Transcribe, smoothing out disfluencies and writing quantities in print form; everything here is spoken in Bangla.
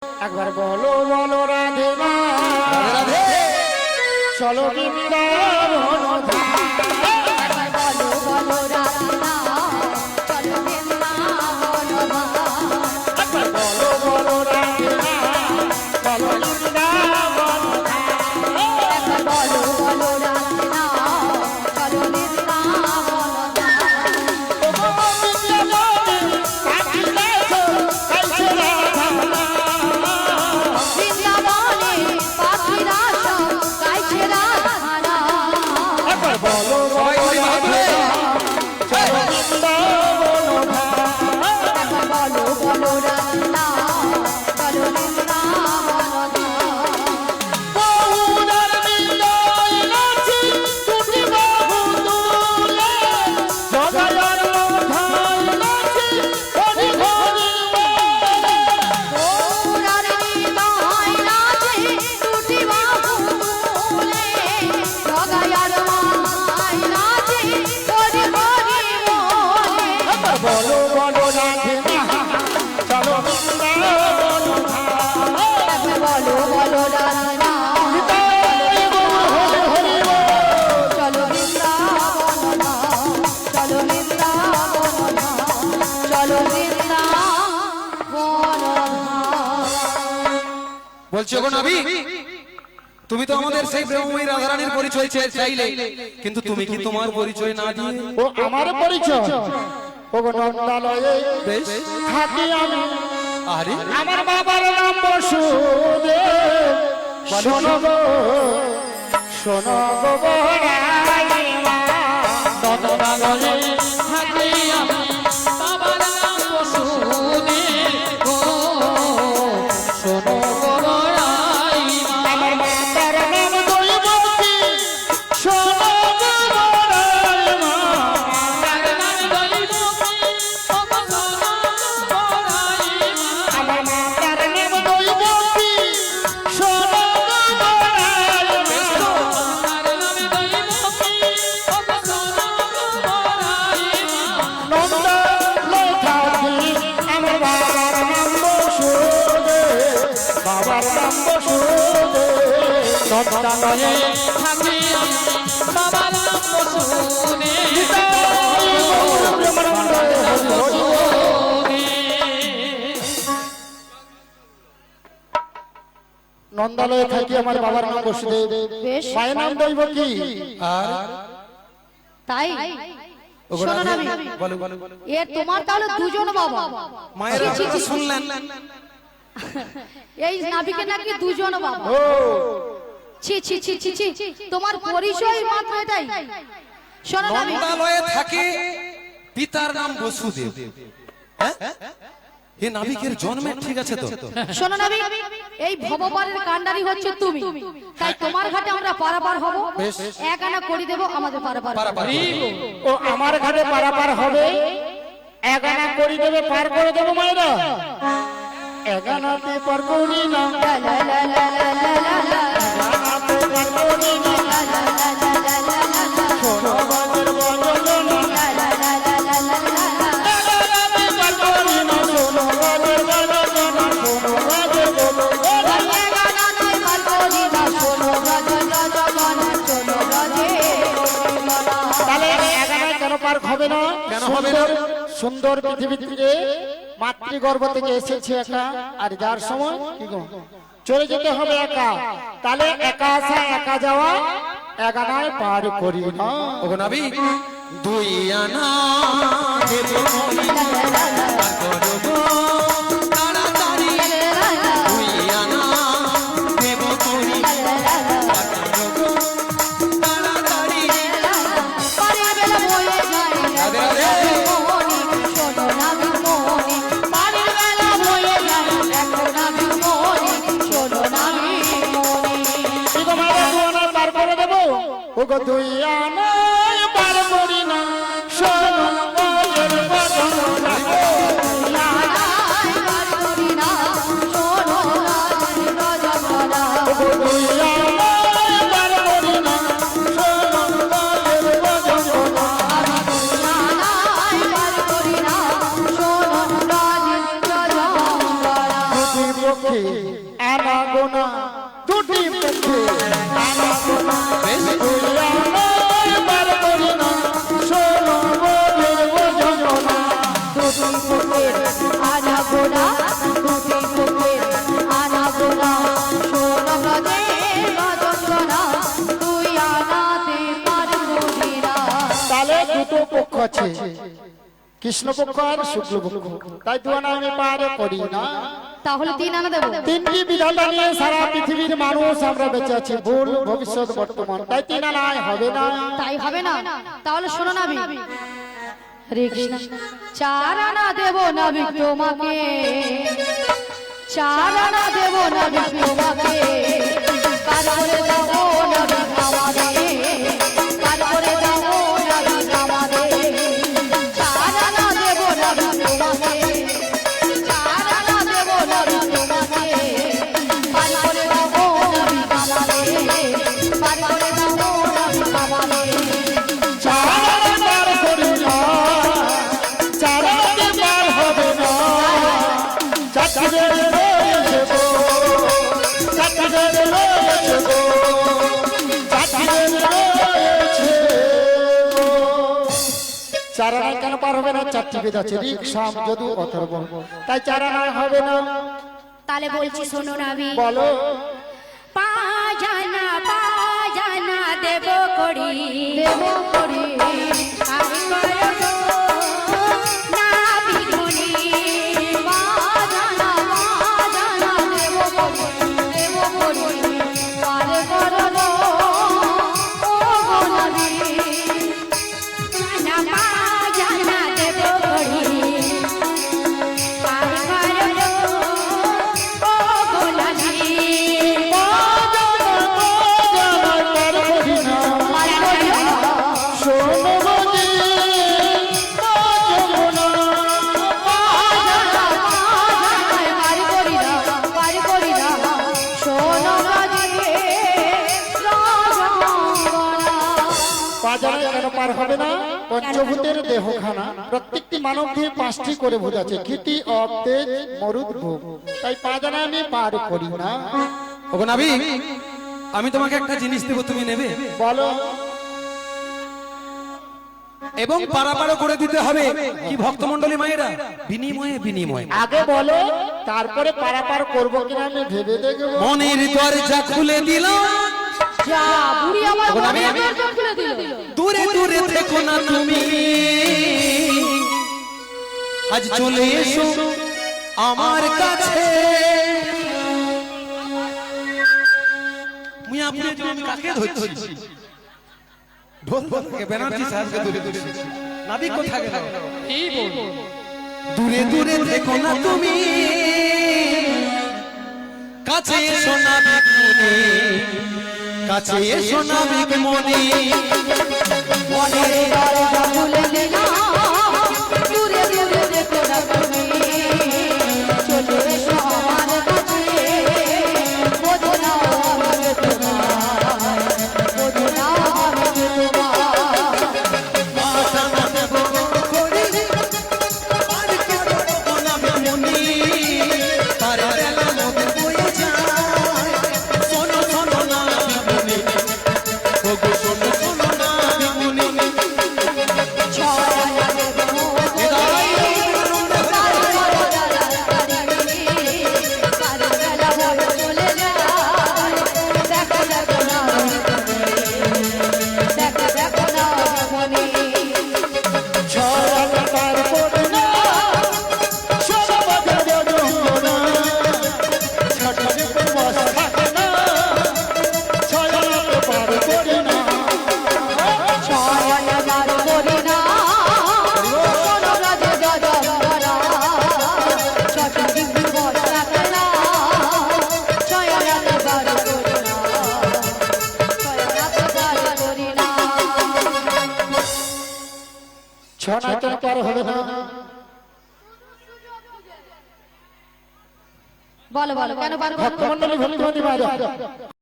একবার বলো বলো রাধে মা রাধে চলো বৃন্দাবন একবার বলো বলো রাধে মা চলো বৃন্দাবন একবার বলো বলো রাধে মা চলো বৃন্দাবন একবার বলো বলো রাধে মা চলো বৃন্দাবন বৃন্দাবনে পাখিরা সব গাইছে রাধা একবার বলো একবার বলো বলো রাধে মা চলো বৃন্দাবন বলো বলো রাধে মা চলো বৃন্দাবন বলো বলো রাধে মা চলো বৃন্দাবন চলো বৃন্দাবন চলো বৃন্দাবন বলছো গো নবী, তুমি তো আমাদের সেই ব্রহ্মময়ী রাধারানীর পরিচয় চাইলে, কিন্তু তুমি কি তোমার পরিচয় না দিয়ে ও আমার পরিচয় ও নন্দালয়ে বেশ থাকি আমি আরে আমার বাবার নাম বসুদেব শোনো গো বড়াই মা নন্দালয়ে থাকি আমি বাবার নাম বসুদেব শোনো গো বড়াই মা আমার মাতার নাম দৈবকী শোনো গো বড়াই মা মাতার নাম দৈবকী আমার মাতার নাম দৈবকী শোনো গো বড়াই মা নন্দালয়ে থাকি আমার বাবার নাম বসুদেব বাবার নাম বসুদেব নন্দালয়ে থাকি বাবার নাম বসুদেব নন্দালয়ে থাকি আমার বাবার নাম বসুদেব বেশ মায়ের নাম দৈবকী আর তাই ওগো শোনো রাধে, না বলো বলো এ তোমার তাহলে দুজন বাবা মায়ের ছি, ছি, কথা ছি। শুনলেন? এই নাবিকে নাকি দুজন বাবা ও ছি ছি ছি ছি ছি তোমার পরিচয় মাত্র এটাই শোনো নাবি নন্দালয়ে থাকে পিতার নাম বসুদেব। হ্যাঁ, এ নাবিকের জন্মের ঠিক আছে তো? শোনো নাবি এই ভবপারের কাণ্ডারি হচ্ছে তুমি তাই তোমার ঘাটে আমরা পারাপার হব এক আনা করে দেব আমাদের পারাপার পারাপার ও আমার ঘাটে পারাপার হবে এক আনা করি দেবে পার করে দেবো মায়েরা এক আনাতে পার করি না লা লা লা লা লা লা লা আনাতে পার করি না শোনো বাবার বদল না লা লা লা লা লা লা আনাতে পার করি না শোনো বাবার বদল না শোনো বাবার বদল তাহলে এক আনায় কেন পার হবে না কেন হবে না? সুন্দর পৃথিবী থেকে মাতৃগর্ভ থেকে এসেছে একা আর যার সময় কি গো চলে যেতে হবে একা তাহলে একা আসা একা যাওয়া এক আনায় পার করি না ওগো নবী, দুই আনা দেব করব তাড়াতাড়ি, দুই আনা দেব করি করব তাড়াতাড়ি। রাধে রাধে। কি গো মায়েরা দু আনায় পার করে দেবো ওগো দুই আনায় পার করি না শোনো বাবার বদল না ওগো দুই আনায় পার করি না শোনো বাবার বদল না আনা গোনা দুটি পক্ষে আনা গোনা তুই আমায় বার করি না শোনো বলে বোঝো না দুটি পক্ষের আনা গোনা দুটি পক্ষের আনা গোনা শোনো ব্রজে যন্ত্রণা তুই আনাতে পারবি না। তাহলে দুটো পক্ষ আছে, কৃষ্ণ পক্ষ আর শুক্ল পক্ষ, তাই দু আনা আমি পার করি না। তাহলে 3 আনা দেবো। তিনটি বিধাতা নিয়ে সারা পৃথিবীর মানুষ আমরা বেঁচে আছি, ভুল ভবিষ্যৎ বর্তমান, তাই 3 আনায় হবে না। তাই হবে না? তাহলে শোনো নাবি, হরে কৃষ্ণ। 4 আনা দেবো নাবি তোমাকে, 4 আনা দেবো নাবি তোমাকে, কার করে দাও নাবি আমাদের, কার করে দাও নাবি আমাদের। 4 আনা দেবো নাবি তোমাকে, 4 আনা দেবো নাবি তোমাকে, কার করে দাও নাবি আমাদের, কার করে দাও নাবি আমাদের। চারাতে পার করি না, চারাতে পার হবে না, চাকরে রয়েছে গো, চাকরে রয়েছে গো, চাকরে রয়েছে গো। চারানায় কেন পার হবে না? 4টি বেদ আছে, ঋক সাম যদু অথর্ব, তাই চারানায় হবে না। তাহলে বলছি শোনো নাবি, বলো পাজানা দেব করি, দেব করি আমি করব নাবি গুনি, বাজানা বাজানা দেব করি পারে করো ও নবী। না পাজানা দেব করি আমি করব ও গোলামি। পার হবে না। পঞ্চভূতের দেহখানা, প্রত্যেকটি মানব দেহে 5টি করে ভূত আছে, ক্ষিতি অতেজ মরুদ ভোগ, তাই পাজানা আমি পার করি না। ওগো নাবি, আমি তোমাকে একটা জিনিস দেবো, তুমি নেবে? বলো এবং পারাপারও করে দিতে হবে। কি ভক্তমণ্ডলী মায়েরা, বিনিময়ে বিনিময়। আগে বলো, তারপরে পারাপার করবো কিনা আমি ভেবে দেখবো। মনের দরজা খুলে দিলাম, যা বুড়ি আমার এখন আমি- মনের দরজা খুলে দিল। দূরে দূরে থেকো না তুমি, আজ চলে এসো আমার কাছে। মুই আপনি যে আমি কাকে ধরছি, ঢোল বলকে ব্যানার্জি সাহেবকে ধরে ধরে নাবি কোথায় গেল? এই বল, দূরে দূরে থেকো না তুমি, কাছে এসো নাবিক মনি, কাছে এসো নাবিক মনি। মনের দরজা খুলে দিলাম, দূরে দূরে দেখো না তুমি, চলে এসো আমার কাছে, বোঝো না আমি তোমার, বোঝো না আমি তোমার। ছনা কেন পার হবে না? বলো বলো কেন পারবো? ভক্তমণ্ডলী ভক্তমতী মায়েরা